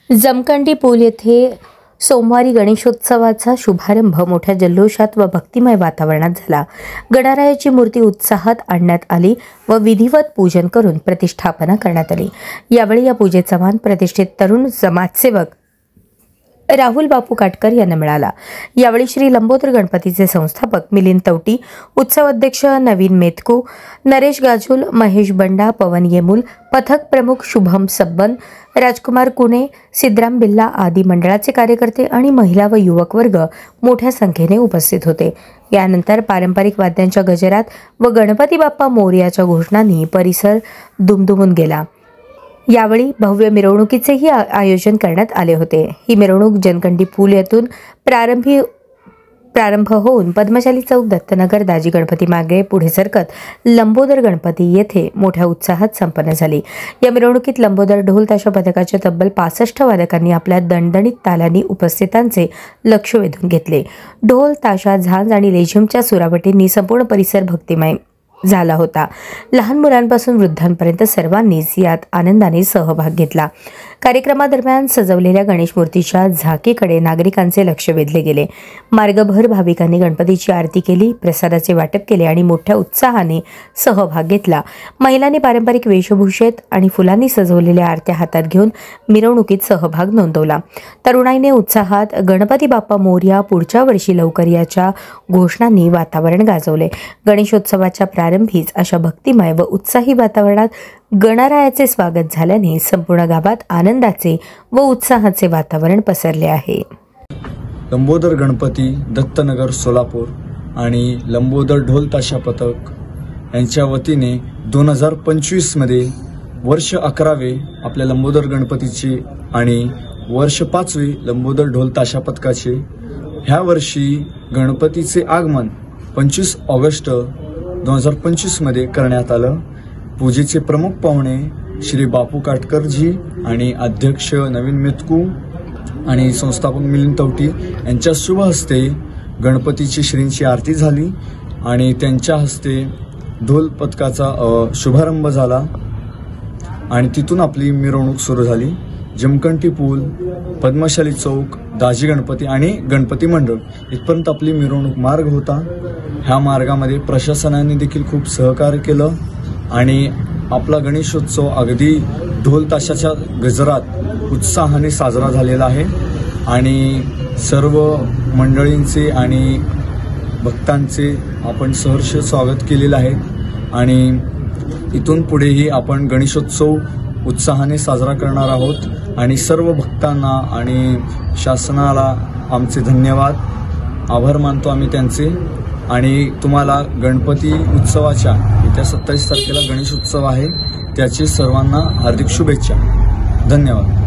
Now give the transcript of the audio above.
जमखंडी पूल येथे सोमवारी गणेशोत्सवाचा शुभारंभ मोठ्या जल्लोषात व भक्तिमय वातावरणात झाला। गणरायाची मूर्ती उत्साहात आणण्यात आली व विधिवत पूजन करून प्रतिष्ठापना करण्यात आली। यावेळी या पूजेचा मान प्रतिष्ठित तरुण समाजसेवक राहुल बापू काटकर यांना मिळाला। यावेळी श्री लंबोदर गणपतीचे संस्थापक मिलिंद तवटी, उत्सव अध्यक्ष नवीन मेतकू, नरेश गाजूल, महेश बंडा, पवन येमूल, पथक प्रमुख शुभम सब्बन, राजकुमार कुणे, सिद्धराम बिल्ला आदी मंडळाचे कार्यकर्ते आणि महिला व युवक वर्ग मोठ्या संख्येने उपस्थित होते। यानंतर पारंपरिक वाद्यांच्या गजरात व गणपती बाप्पा मोरयाच्या घोषणांनी परिसर दुमदुमून गेला। यावेळी भव्य मिरवणुकीचेही आयोजन करण्यात आले होते। ही मिरवणूक जमखंडी पूल येथून प्रारंभ होऊन पद्मशाली चौक, दत्तनगर, दाजी गणपती मागे पुढे सरकत लंबोदर गणपती येथे मोठ्या उत्साहात संपन्न झाली। या मिरवणुकीत लंबोदर ढोल ताशा पथकाच्या तब्बल 65 वादकांनी आपल्या दणदणीत तालांनी उपस्थितांचे लक्ष वेधून घेतले। ढोल, ताशा, झांज आणि लेझिमच्या सुरावटींनी संपूर्ण परिसर भक्तिमय झाला होता। लहान मुलांपासून वृद्धांपर्यंत सर्वांनीच यात आनंदाने सहभाग घेतला। कार्यक्रमादरम्यान सजवलेल्या गणेश मूर्तीच्या झाकीकडे नागरिकांचे लक्ष वेधले गेले। मार्गभर भाविकांनी गणपतीची आरती केली, प्रसादाचे वाटप केले आणि मोठ्या उत्साहाने सहभाग घेतला। महिलांनी पारंपरिक वेशभूषेत आणि फुलांनी सजवलेल्या आरत्या हातात घेऊन मिरवणुकीत सहभाग नोंदवला। तरुणाईने उत्साहात गणपती बाप्पा मोरया, पुढच्या वर्षी लवकर याच्या घोषणांनी वातावरण गाजवले। गणेशोत्सवाच्या प्रारंभीच अशा भक्तिमय व उत्साही वातावरणात गणरायाचे स्वागत झाल्याने संपूर्ण गावात आनंदाचे व उत्साहाचे वातावरण पसरले आहे। लंबोदर गणपती, दत्तनगर, सोलापूर आणि लंबोदर ढोल ताशा पथक यांच्या वतीने 2025 मध्ये वर्ष 11वे आपल्या लंबोदर गणपतीचे आणि वर्ष 5वे लंबोदर ढोल ताशा पथकाचे ह्या वर्षी गणपतीचे आगमन 25 ऑगस्ट 2025 मध्ये करण्यात आलं। पूजेचे प्रमुख पाहुणे श्री बापू काटकरजी आणि अध्यक्ष नवीन मेतकू आणि संस्थापक मिलिंद तवटी यांच्या शुभ हस्ते गणपतीची श्रींची आरती झाली आणि त्यांच्या हस्ते ढोल पथकाचा शुभारंभ झाला आणि तिथून आपली मिरवणूक सुरू झाली। जमखंडी पूल, पद्मशाली चौक, दाजी गणपती आणि गणपती मंडळ इथपर्यंत आपली मिरवणूक मार्ग होता। ह्या मार्गामध्ये प्रशासनाने देखील खूप सहकार्य केलं आणि आपला गणेशोत्सव अगदी ढोल ताशाच्या गजरात उत्साहाने साजरा झालेला आहे आणि सर्व मंडळींचे आणि भक्तांचे आपण सहर्ष स्वागत केलेलं आहे आणि इथून पुढेही आपण गणेशोत्सव उत्साहाने साजरा करणार आहोत आणि सर्व भक्तांना आणि शासनाला आमचे धन्यवाद, आभार मानतो आम्ही त्यांचे आणि तुम्हाला गणपती उत्सवाच्या येत्या 27 तारखेला गणेश उत्सव आहे, त्याची सर्वांना हार्दिक शुभेच्छा। धन्यवाद।